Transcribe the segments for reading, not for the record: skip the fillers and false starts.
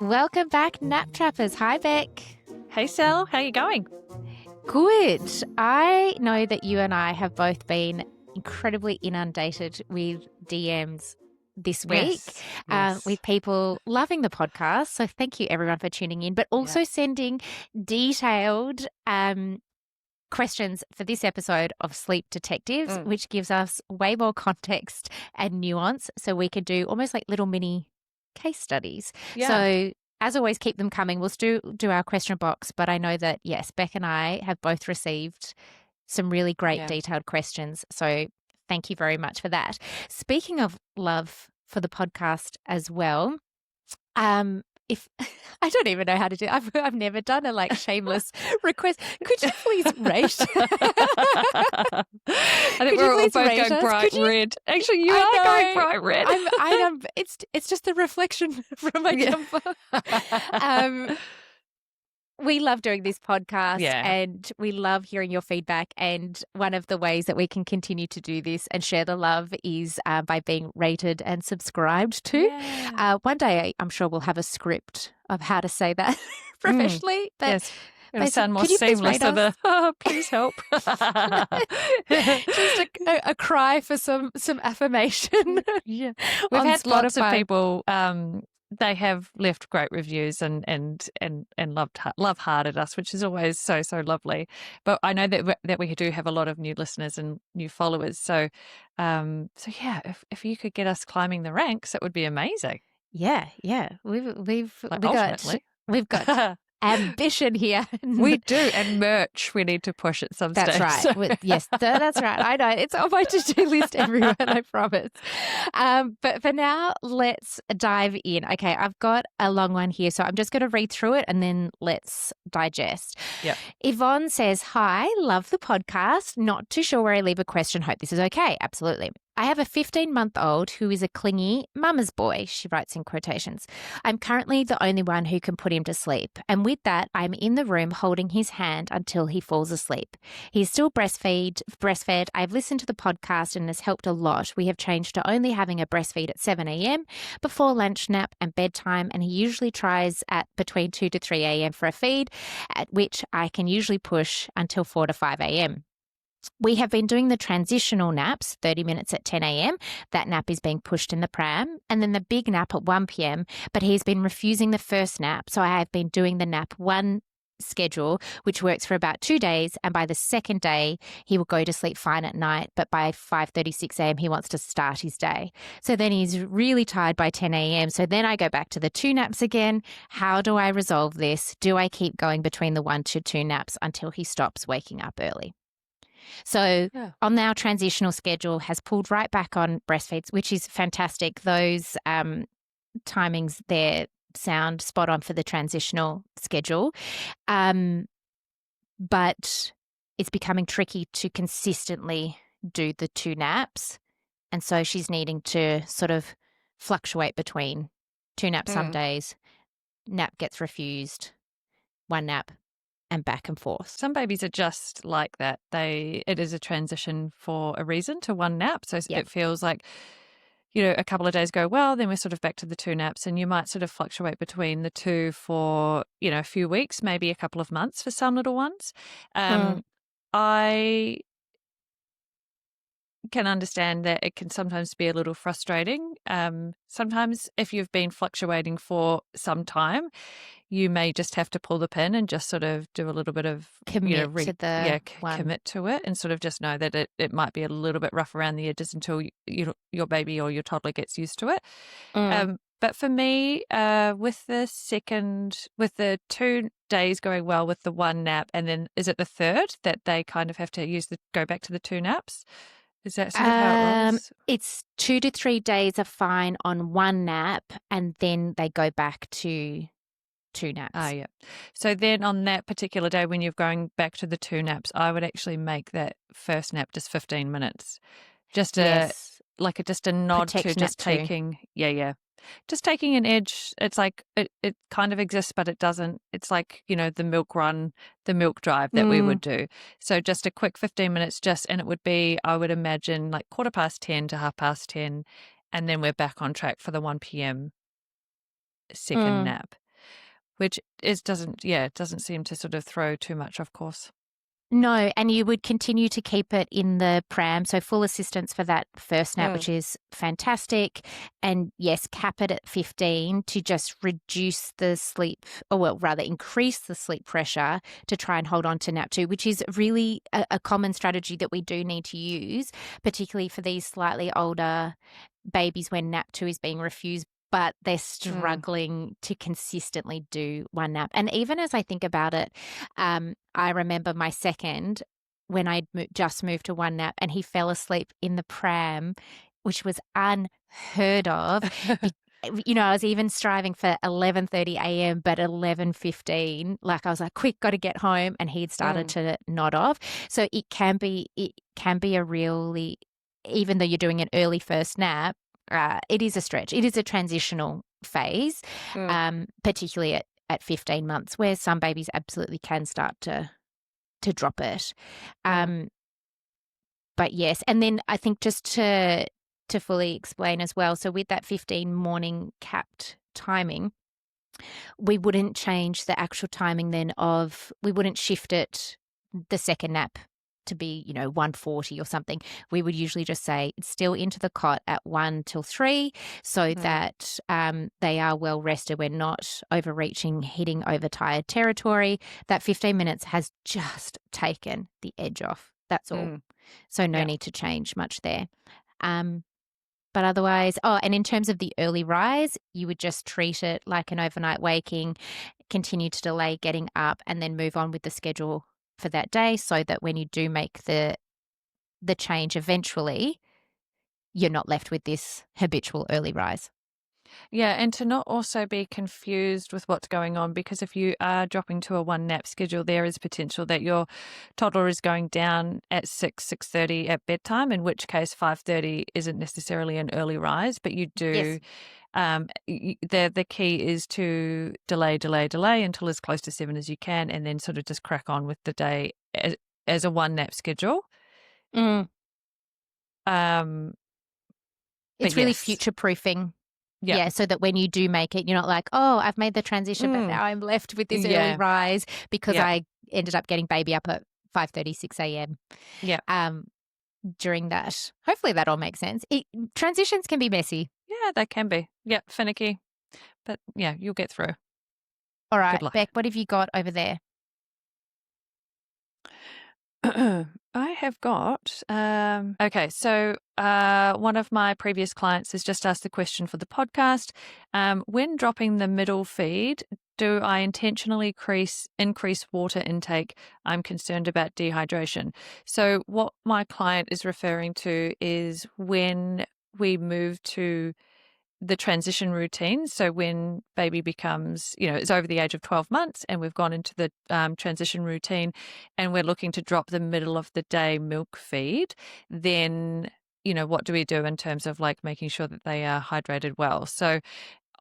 Welcome back, Nap Trappers. Hi, Beck. Hey, Sal. How you going? Good. I know that you and I have both been incredibly inundated with DMs this week, Yes. with people loving the podcast. So thank you, everyone, for tuning in, but also sending detailed questions for this episode of Sleep Detectives, which gives us way more context and nuance so we could do almost like little mini case studies. Yeah. So as always, keep them coming. We'll still do our question box, but I know that, yes, Beck and I have both received some really great detailed questions. So thank you very much for that. Speaking of love for the podcast as well, if I don't even know how to do it. I've never done a shameless request. Could you please rate? I think we're all both going bright red. Actually, you are going bright red. I am. It's just the reflection from my jumper. We love doing this podcast and we love hearing your feedback. And one of the ways that we can continue to do this and share the love is by being rated and subscribed to. Yeah. One day, I'm sure we'll have a script of how to say that professionally. But yes. It'll sound more seamless than please help. Just a cry for some affirmation. Yeah. We've had lots of people they have left great reviews and love hearted us, which is always so lovely. But I know that we do have a lot of new listeners and new followers. So if you could get us climbing the ranks, it would be amazing. Yeah. We've got ambition here. We do, and merch we need to push at some stage. That's right. Yes, that's right. I know. It's on my to-do list, everyone, I promise. But for now, let's dive in. Okay, I've got a long one here, so I'm just going to read through it and then let's digest. Yep. Yvonne says, hi, love the podcast. Not too sure where I leave a question. Hope this is okay. Absolutely. I have a 15-month-old who is a clingy mama's boy, she writes in quotations. I'm currently the only one who can put him to sleep. And with that, I'm in the room holding his hand until he falls asleep. He's still breastfed. I've listened to the podcast and it has helped a lot. We have changed to only having a breastfeed at 7 a.m. before lunch, nap and bedtime. And he usually tries at between 2 to 3 a.m. for a feed, at which I can usually push until 4 to 5 a.m. We have been doing the transitional naps, 30 minutes at 10 a.m. That nap is being pushed in the pram, and then the big nap at 1 p.m. But he's been refusing the first nap, so I have been doing the nap 1 schedule, which works for about 2 days. And by the second day, he will go to sleep fine at night. But by 5:36 a.m., he wants to start his day. So then he's really tired by 10 a.m. So then I go back to the 2 naps again. How do I resolve this? Do I keep going between the 1 to 2 naps until he stops waking up early? So on our transitional schedule has pulled right back on breastfeeds, which is fantastic. Those timings there sound spot on for the transitional schedule. But it's becoming tricky to consistently do the 2 naps. And so she's needing to sort of fluctuate between 2 naps some days, nap gets refused, 1 nap, and back and forth. Some babies are just like that. It is a transition for a reason to 1 nap. So it feels like, a couple of days go well, then we're sort of back to the 2 naps, and you might sort of fluctuate between the 2 for, a few weeks, maybe a couple of months for some little ones. I can understand that it can sometimes be a little frustrating. Sometimes if you've been fluctuating for some time, you may just have to pull the pin and just sort of do a little bit of commit to it, and sort of just know that it might be a little bit rough around the edges until your baby or your toddler gets used to it. But for me, with the 2 days going well with the 1 nap, and then is it the 3rd that they kind of have to go back to the 2 naps? Is that sort of how it works? It's 2 to 3 days are fine on 1 nap, and then they go back to 2 naps. Yeah. So then on that particular day when you're going back to the 2 naps, I would actually make that first nap just 15 minutes. Just a nod to just taking, Just taking an edge, it's like it kind of exists, but it doesn't. It's like, the milk run, the milk drive that we would do. So just a quick 15 minutes and it would be, I would imagine, like 10:15 to 10:30, and then we're back on track for the 1 p.m. second nap, which it doesn't seem to sort of throw too much, of course. No, and you would continue to keep it in the pram, so full assistance for that first nap, which is fantastic. And yes, cap it at 15 to just reduce the sleep, or well, rather increase the sleep pressure to try and hold on to nap 2, which is really a common strategy that we do need to use, particularly for these slightly older babies when nap 2 is being refused, but they're struggling to consistently do one nap. And even as I think about it, I remember my second, when I just moved to one nap, and he fell asleep in the pram, which was unheard of. I was even striving for 11:30 a.m., but 11:15, like I was like, quick, got to get home, and he'd started to nod off. So it can be a really, even though you're doing an early first nap, it is a stretch. It is a transitional phase, particularly at 15 months, where some babies absolutely can start to drop it. But yes, and then I think just to fully explain as well, so with that 15 morning capped timing, we wouldn't change the actual timing then we wouldn't shift it, the second nap, to be 1:40 or something. We would usually just say it's still into the cot at 1 till 3, so that they are well rested. We're not overreaching, hitting overtired territory. That 15 minutes has just taken the edge off. That's all. So no need to change much there. But otherwise, and in terms of the early rise, you would just treat it like an overnight waking, continue to delay getting up, and then move on with the schedule for that day, so that when you do make the change eventually, you're not left with this habitual early rise. Yeah, and to not also be confused with what's going on, because if you are dropping to a one nap schedule, there is potential that your toddler is going down at 6:30 at bedtime, in which case 5:30 isn't necessarily an early rise, but you do. Yes. The key is to delay until as close to 7 as you can, and then sort of just crack on with the day as a one nap schedule. It's really future proofing. Yep. Yeah, so that when you do make it, you're not like, I've made the transition, but now I'm left with this early rise because I ended up getting baby up at 5:30, 6 a.m. Yeah. During that. Hopefully that all makes sense. Transitions can be messy. Yeah, they can be. Yeah, finicky. But yeah, you'll get through. All right, Beck, what have you got over there? I have got, okay, so one of my previous clients has just asked the question for the podcast. When dropping the middle feed, do I intentionally increase water intake? I'm concerned about dehydration. So what my client is referring to is when we move to the transition routine. So when baby becomes, it's over the age of 12 months and we've gone into the transition routine and we're looking to drop the middle of the day milk feed, then, what do we do in terms of like making sure that they are hydrated well? So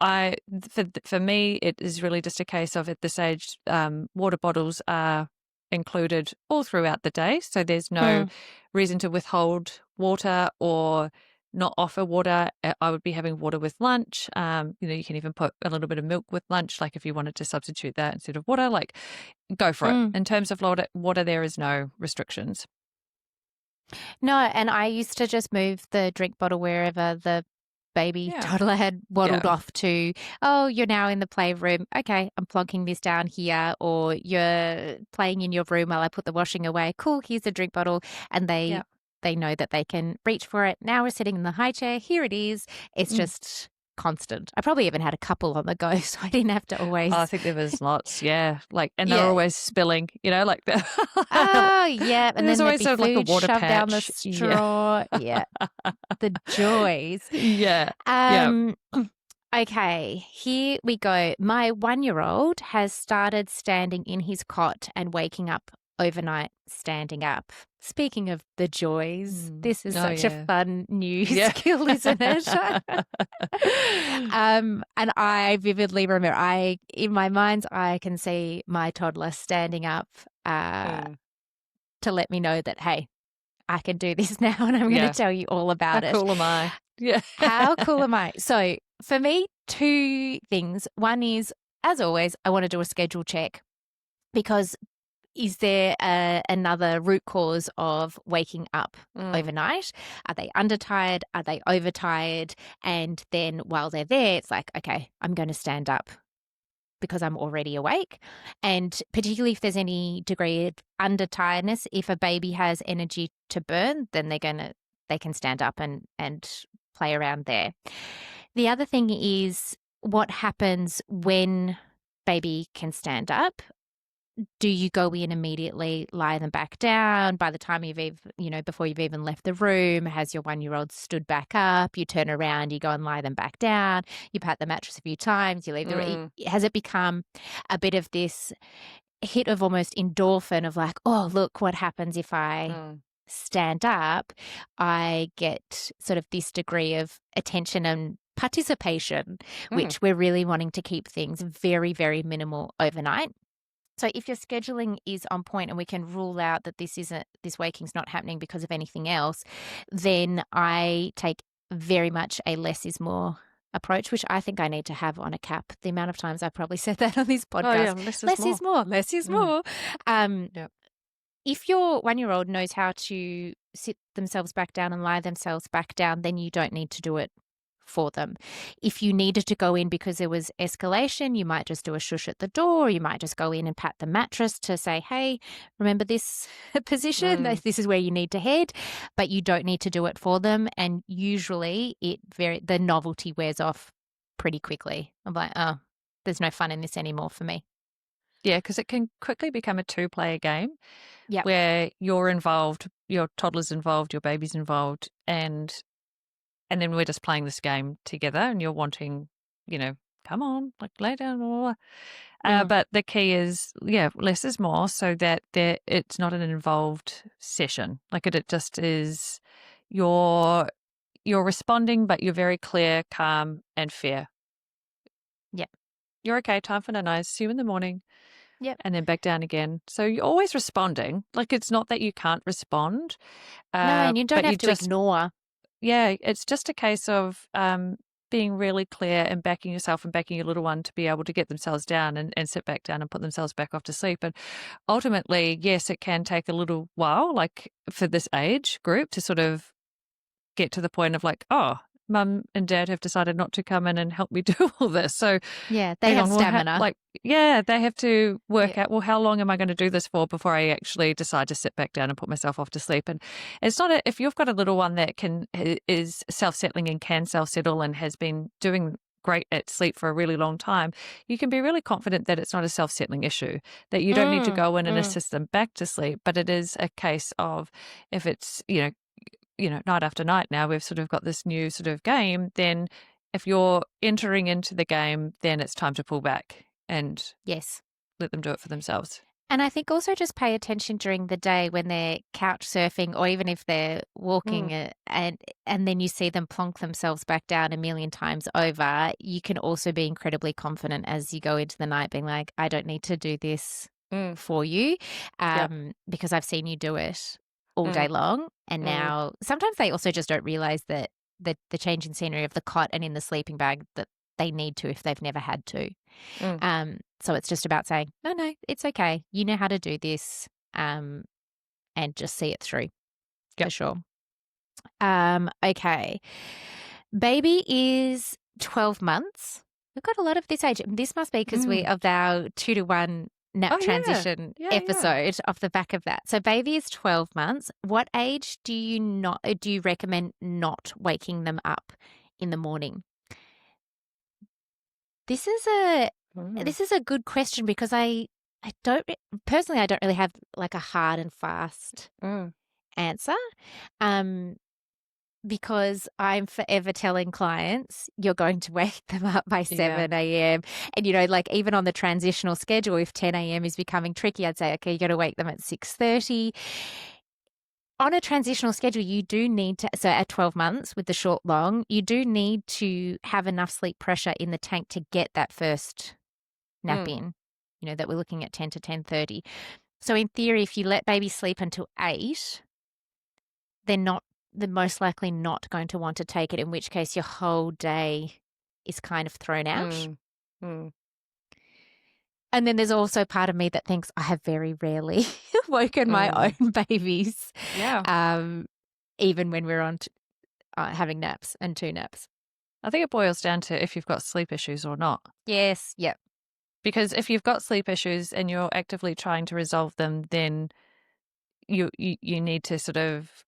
for me, it is really just a case of at this age, water bottles are included all throughout the day. So there's no reason to withhold water or not offer water. I would be having water with lunch. You can even put a little bit of milk with lunch, like if you wanted to substitute that instead of water, like go for it. In terms of water, there is no restrictions. No, and I used to just move the drink bottle wherever the baby toddler had waddled off to. You're now in the playroom. Okay, I'm plonking this down here. Or you're playing in your room while I put the washing away. Cool, here's a drink bottle. And they know that they can reach for it. Now we're sitting in the high chair. Here it is. It's just constant. I probably even had a couple on the go, so I didn't have to always. I think there was lots, and they're always spilling, like that. And there's then always there'd be like a food water shoved patch. down the straw. Yeah, the joys. Yeah. Okay, here we go. My 1-year-old has started standing in his cot and waking up overnight standing up. Speaking of the joys, this is such a fun new skill, isn't it? And I vividly remember, in my mind's eye, I can see my toddler standing up to let me know that, hey, I can do this now, and I'm going to tell you all about it. How cool am I? Yeah. How cool am I? So for me, 2 things. One is, as always, I want to do a schedule check, because is there another root cause of waking up overnight? Are they undertired? Are they overtired? And then while they're there, it's like, okay, I'm going to stand up because I'm already awake. And particularly if there's any degree of undertiredness, if a baby has energy to burn, then they can stand up and play around there. The other thing is, what happens when baby can stand up? Do you go in immediately, lie them back down? By the time before you've even left the room, has your 1-year-old stood back up? You turn around, you go and lie them back down. You pat the mattress a few times, you leave the room. Has it become a bit of this hit of almost endorphin of like, oh, look what happens if I stand up? I get sort of this degree of attention and participation, which we're really wanting to keep things very, very minimal overnight. So if your scheduling is on point and we can rule out that this waking's not happening because of anything else, then I take very much a less is more approach, which I think I need to have on a cap. The amount of times I've probably said that on this podcast. Oh, yeah, less is more. Less is more. Yep. If your 1-year-old knows how to sit themselves back down and lie themselves back down, then you don't need to do it for them. If you needed to go in because there was escalation, you might just do a shush at the door. You might just go in and pat the mattress to say, hey, remember this position? This is where you need to head, but you don't need to do it for them. And usually the novelty wears off pretty quickly. I'm like, oh, there's no fun in this anymore for me. Yeah, because it can quickly become a 2-player game Yep. where you're involved, your toddler's involved, your baby's involved, and then we're just playing this game together, and you're wanting, come on, like lay down, blah, blah, blah. But the key is, less is more, so that it's not an involved session. Like it just is, you're responding, but you're very clear, calm, and fair. Yep. You're okay. Time for night. See you in the morning. Yep. And then back down again. So you're always responding. Like it's not that you can't respond. No, and you don't have to ignore. Yeah, it's just a case of being really clear and backing yourself and backing your little one to be able to get themselves down and sit back down and put themselves back off to sleep. And ultimately, yes, it can take a little while, like for this age group, to sort of get to the point of like, oh, Mum and Dad have decided not to come in and help me do all this. So yeah, they have stamina. They have to work out, well, how long am I going to do this for before I actually decide to sit back down and put myself off to sleep? And it's not if you've got a little one that is self-settling and can self-settle and has been doing great at sleep for a really long time, you can be really confident that it's not a self-settling issue, that you don't need to go in and assist them back to sleep. But it is a case of if it's, night after night now, we've sort of got this new sort of game, then if you're entering into the game, then it's time to pull back and let them do it for themselves. And I think also just pay attention during the day when they're couch surfing, or even if they're walking and then you see them plonk themselves back down a million times over. You can also be incredibly confident as you go into the night, being like, I don't need to do this for you because I've seen you do it all day long. And now sometimes they also just don't realize that the change in scenery of the cot and in the sleeping bag that they need to if they've never had to. So it's just about saying, no, it's okay. You know how to do this, and just see it through for sure. Okay. Baby is 12 months. We've got a lot of this age. This must be because of our 2-to-1 nap transition episode off the back of that. So baby is 12 months. What age do you recommend not waking them up in the morning? This is a good question, because I don't really have like a hard and fast answer. Because I'm forever telling clients, you're going to wake them up by 7 a.m. And, like even on the transitional schedule, if 10 a.m. is becoming tricky, I'd say, okay, you got to wake them at 6:30. on a transitional schedule, you do need to, so at 12 months with the short long, you do need to have enough sleep pressure in the tank to get that first nap in, that we're looking at 10 to 10:30. So in theory, if you let baby sleep until 8, they're most likely not going to want to take it, in which case your whole day is kind of thrown out. And then there's also part of me that thinks I have very rarely woken my own babies. Yeah. Even when we're on having naps and 2 naps. I think it boils down to if you've got sleep issues or not. Yes. Yep. Because if you've got sleep issues and you're actively trying to resolve them, then you need to sort of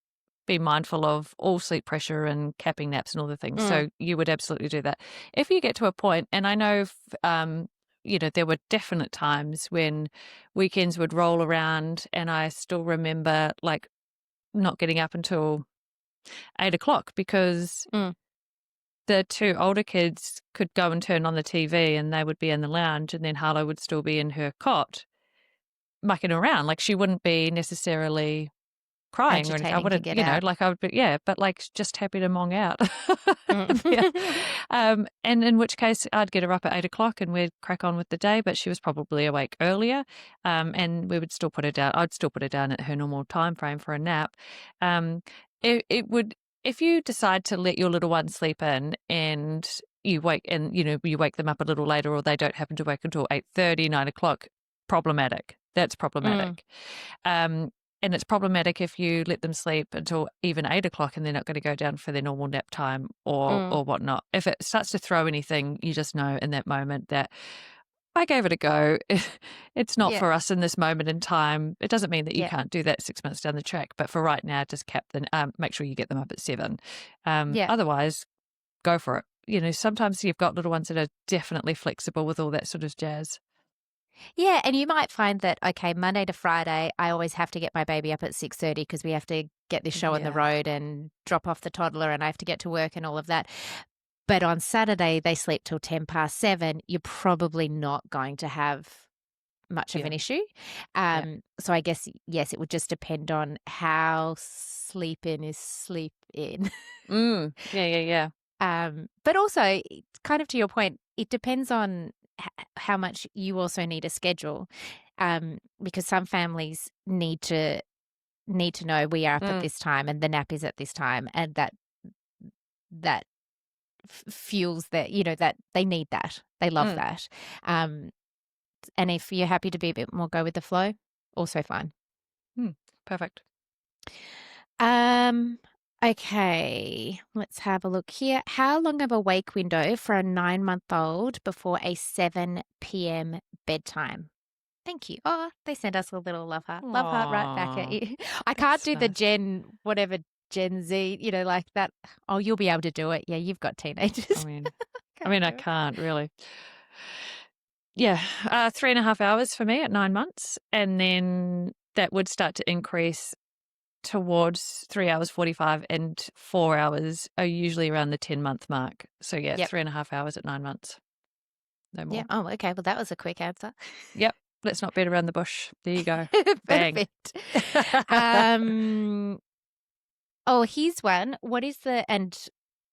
be mindful of all sleep pressure and capping naps and all the things. So you would absolutely do that. If you get to a point, and I know, there were definite times when weekends would roll around and I still remember like not getting up until 8 o'clock because the 2 older kids could go and turn on the TV and they would be in the lounge, and then Harlow would still be in her cot mucking around. Like she wouldn't be necessarily crying or anything. I wouldn't, I would be, but like just happy to mong out. And in which case I'd get her up at 8 o'clock and we'd crack on with the day, but she was probably awake earlier. And we would still put her down. I'd still put her down at her normal time frame for a nap. It would, if you decide to let your little one sleep in and you wake them up a little later, or they don't happen to wake until 8:30, 9 o'clock, problematic. That's problematic. And it's problematic if you let them sleep until even 8 o'clock and they're not going to go down for their normal nap time or whatnot. If it starts to throw anything, you just know in that moment that I gave it a go. It's not for us in this moment in time. It doesn't mean that you can't do that 6 months down the track, but for right now, just make sure you get them up at 7. Otherwise, go for it. Sometimes you've got little ones that are definitely flexible with all that sort of jazz. Yeah, and you might find that, okay, Monday to Friday, I always have to get my baby up at 6:30 because we have to get this show on the road and drop off the toddler, and I have to get to work and all of that. But on Saturday, they sleep till 7:10. You're probably not going to have much of an issue. So I guess, yes, it would just depend on how sleep in is sleep in. Yeah. But also, kind of to your point, it depends on how much you also need a schedule, because some families need to know we are up at this time and the nap is at this time, and that fuels that, that they need that. They love that. And if you're happy to be a bit more go with the flow, also fine. Perfect. Okay, let's have a look here. How long of a wake window for a 9-month-old before a 7 p.m. bedtime? Thank you. Oh, they sent us a little love heart. Love heart right back at you. I can't do the Gen Z, like that. Oh, you'll be able to do it. Yeah, you've got teenagers. I can't really. Yeah, 3.5 hours for me at 9 months. And then that would start to increase towards 3 hours 45, and 4 hours are usually around the 10-month mark. So 3.5 hours at 9 months. No more. Yeah. Oh, okay. Well, that was a quick answer. Yep. Let's not beat around the bush. There you go. Bang. Oh, here's one. What is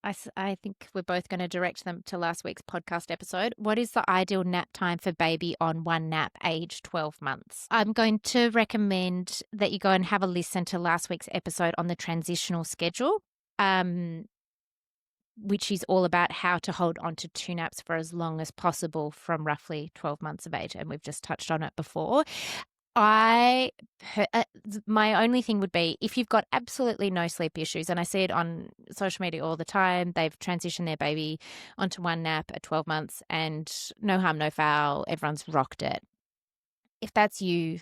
I think we're both going to direct them to last week's podcast episode. What is the ideal nap time for baby on one nap age 12 months? I'm going to recommend that you go and have a listen to last week's episode on the transitional schedule, which is all about how to hold on to 2 naps for as long as possible from roughly 12 months of age. And we've just touched on it before. My only thing would be if you've got absolutely no sleep issues, and I see it on social media all the time, they've transitioned their baby onto one nap at 12 months and no harm, no foul, everyone's rocked it. If that's you,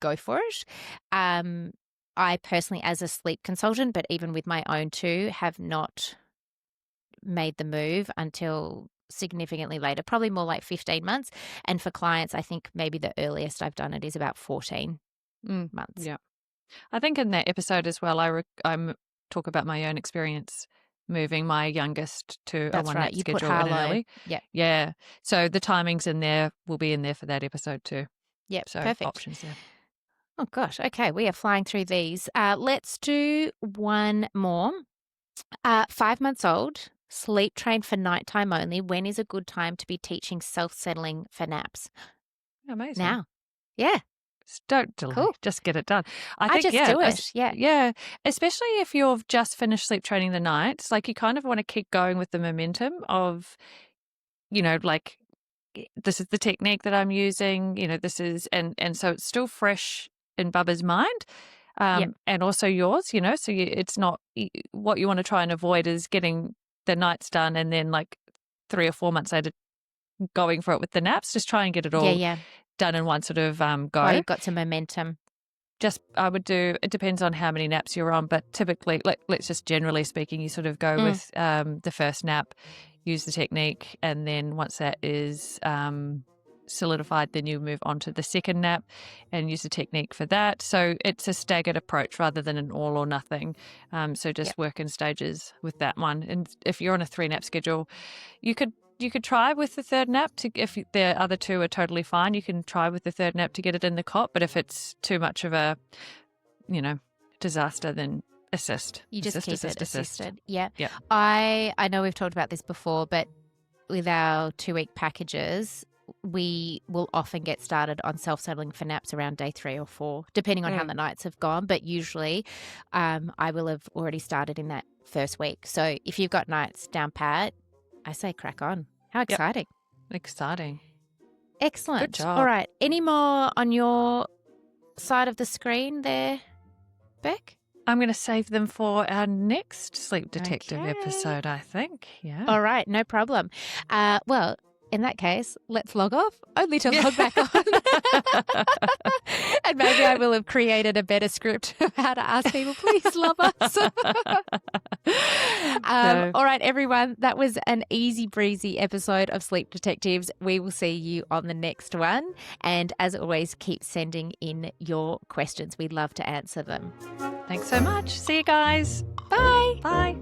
go for it. I personally, as a sleep consultant, but even with my own 2, have not made the move until significantly later, probably more like 15 months. And for clients, I think maybe the earliest I've done it is about 14 months. Yeah. I think in that episode as well, I talk about my own experience moving my youngest to a one-nap schedule in an early. Yeah. So the timings in there will be in there for that episode too. Yeah, so perfect. Options there. Oh, gosh. Okay, we are flying through these. Let's do one more. 5 months old, sleep trained for nighttime only. When is a good time to be teaching self-settling for naps? Amazing. Now. Yeah. Don't delay. Cool. Just get it done. I I think, just do it. Yeah. yeah. Especially if you've just finished sleep training the nights, like you kind of want to keep going with the momentum of, like this is the technique that I'm using. This is, and so it's still fresh in Bubba's mind. Yep. And also yours, so it's not what you want to try and avoid is getting the nights done and then like 3 or 4 months later going for it with the naps. Just try and get it all Yeah. done in one sort of go. While you've got some momentum. I would do, it depends on how many naps you're on, but typically, let's just generally speaking, you sort of go with the first nap, use the technique, and then once that is solidified, then you move on to the second nap and use the technique for that. So it's a staggered approach rather than an all or nothing. So just work in stages with that one. And if you're on a 3-nap schedule, you could try with the third nap if the other 2 are totally fine, you can try with the third nap to get it in the cot. But if it's too much of a, disaster, then assist. You just keep it assisted. Yeah. Yeah. I know we've talked about this before, but with our 2-week packages, we will often get started on self-settling for naps around day 3 or 4, depending on how the nights have gone. But usually I will have already started in that first week. So if you've got nights down pat, I say crack on. How exciting. Yep. Exciting. Excellent. Good job. All right. Any more on your side of the screen there, Beck? I'm going to save them for our next Sleep Detective episode, I think. Yeah. All right. No problem. Well, in that case, let's log off, only to log back on. And maybe I will have created a better script of how to ask people, please love us. All right, everyone. That was an easy breezy episode of Sleep Detectives. We will see you on the next one. And as always, keep sending in your questions. We'd love to answer them. Thanks so much. See you guys. Bye. Bye.